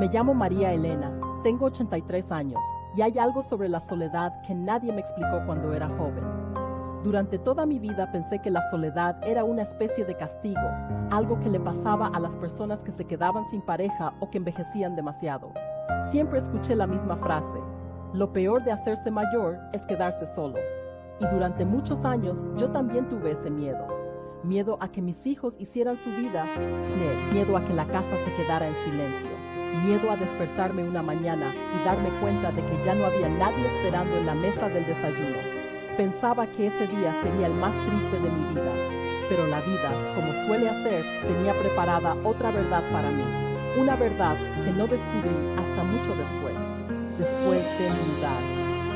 Me llamo María Elena, tengo 83 años y hay algo sobre la soledad que nadie me explicó cuando era joven. Durante toda mi vida pensé que la soledad era una especie de castigo, algo que le pasaba a las personas que se quedaban sin pareja o que envejecían demasiado. Siempre escuché la misma frase: lo peor de hacerse mayor es quedarse solo. Y durante muchos años yo también tuve ese miedo. Miedo a que mis hijos hicieran su vida, miedo a que la casa se quedara en silencio, miedo a despertarme una mañana y darme cuenta de que ya no había nadie esperando en la mesa del desayuno. Pensaba que ese día sería el más triste de mi vida, pero la vida, como suele hacer, tenía preparada otra verdad para mí, una verdad que no descubrí hasta mucho después de mudar,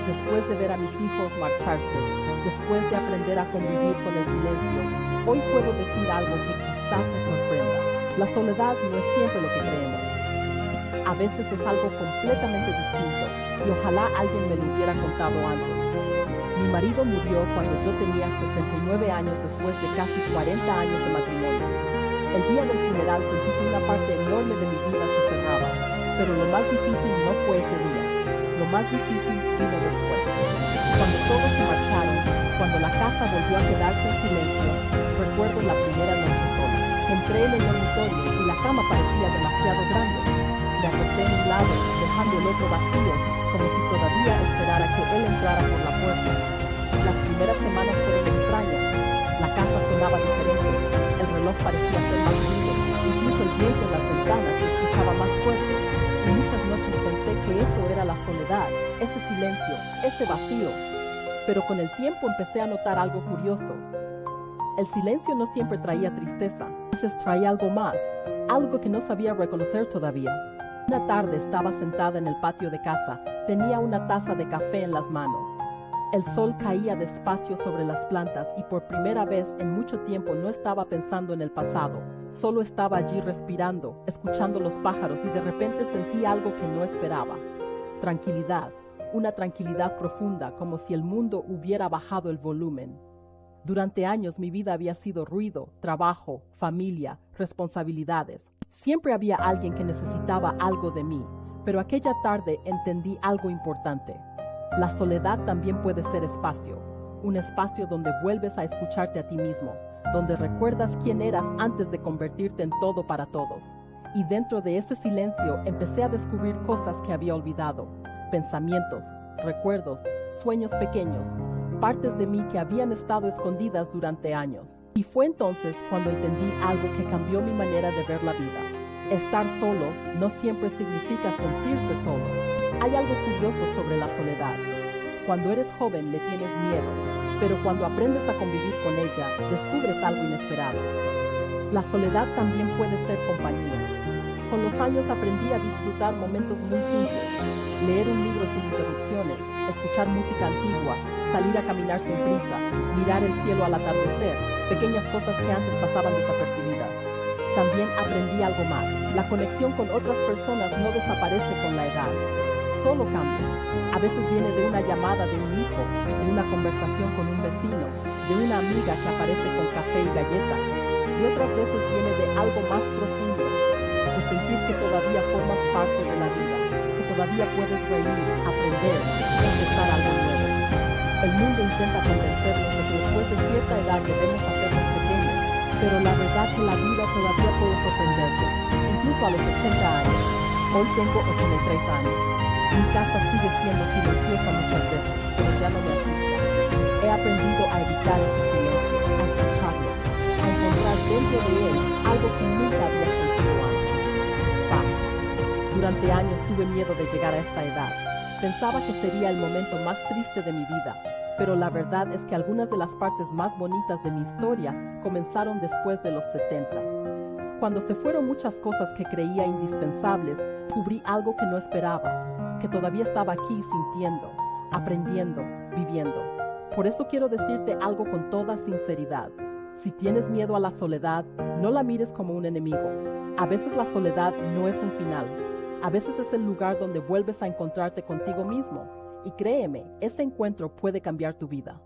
después de ver a mis hijos marcharse, después de aprender a convivir con el silencio. Hoy puedo decir algo que quizá te sorprenda. La soledad no es siempre lo que creemos. A veces es algo completamente distinto y ojalá alguien me lo hubiera contado antes. Mi marido murió cuando yo tenía 69 años después de casi 40 años de matrimonio. El día del funeral sentí que una parte enorme de mi vida se cerraba, pero lo más difícil no fue ese día. Lo más difícil vino después. Cuando todos se marcharon, cuando la casa volvió a quedarse en silencio, recuerdo la primera noche sola. Entré en el dormitorio y la cama parecía demasiado grande. Me acosté en un lado, dejando el otro vacío, como si todavía esperara que él entrara por la puerta. Las primeras semanas fueron extrañas. La casa sonaba diferente, el reloj parecía ser más ruido, incluso el viento en las ventanas se escuchaba más fuerte. Y muchas noches pensé que eso era la soledad, ese silencio, ese vacío. Pero con el tiempo empecé a notar algo curioso. El silencio no siempre traía tristeza, a veces traía algo más, algo que no sabía reconocer todavía. Una tarde estaba sentada en el patio de casa, tenía una taza de café en las manos. El sol caía despacio sobre las plantas y por primera vez en mucho tiempo no estaba pensando en el pasado, solo estaba allí respirando, escuchando los pájaros y de repente sentí algo que no esperaba. Tranquilidad, una tranquilidad profunda, como si el mundo hubiera bajado el volumen. Durante años mi vida había sido ruido, trabajo, familia, responsabilidades. Siempre había alguien que necesitaba algo de mí, pero aquella tarde entendí algo importante. La soledad también puede ser espacio, un espacio donde vuelves a escucharte a ti mismo, donde recuerdas quién eras antes de convertirte en todo para todos. Y dentro de ese silencio empecé a descubrir cosas que había olvidado, pensamientos, recuerdos, sueños pequeños, partes de mí que habían estado escondidas durante años. Y fue entonces cuando entendí algo que cambió mi manera de ver la vida. Estar solo no siempre significa sentirse solo. Hay algo curioso sobre la soledad. Cuando eres joven le tienes miedo, pero cuando aprendes a convivir con ella, descubres algo inesperado. La soledad también puede ser compañía. Con los años aprendí a disfrutar momentos muy simples, leer un libro sin interrupciones, escuchar música antigua, salir a caminar sin prisa, mirar el cielo al atardecer, pequeñas cosas que antes pasaban desapercibidas. También aprendí algo más. La conexión con otras personas no desaparece con la edad, solo cambia. A veces viene de una llamada de un hijo, de una conversación con un vecino, de una amiga que aparece con café y galletas, y otras veces viene de algo más profundo, de sentir que todavía formas parte de la vida, que todavía puedes reír, aprender, empezar algo nuevo. El mundo intenta convencernos de que después de cierta edad debemos hacernos pequeños, pero la verdad es que la vida todavía puede sorprenderte, incluso a los 80 años. Hoy tengo 83 años. Mi casa sigue siendo silenciosa muchas veces, pero ya no me asusta. He aprendido a evitar ese silencio, a escucharlo, a encontrar dentro de él algo que nunca había sentido antes: paz. Durante años tuve miedo de llegar a esta edad. Pensaba que sería el momento más triste de mi vida, pero la verdad es que algunas de las partes más bonitas de mi historia comenzaron después de los 70. Cuando se fueron muchas cosas que creía indispensables, descubrí algo que no esperaba, que todavía estaba aquí sintiendo, aprendiendo, viviendo. Por eso quiero decirte algo con toda sinceridad. Si tienes miedo a la soledad, no la mires como un enemigo. A veces la soledad no es un final. A veces es el lugar donde vuelves a encontrarte contigo mismo. Y créeme, ese encuentro puede cambiar tu vida.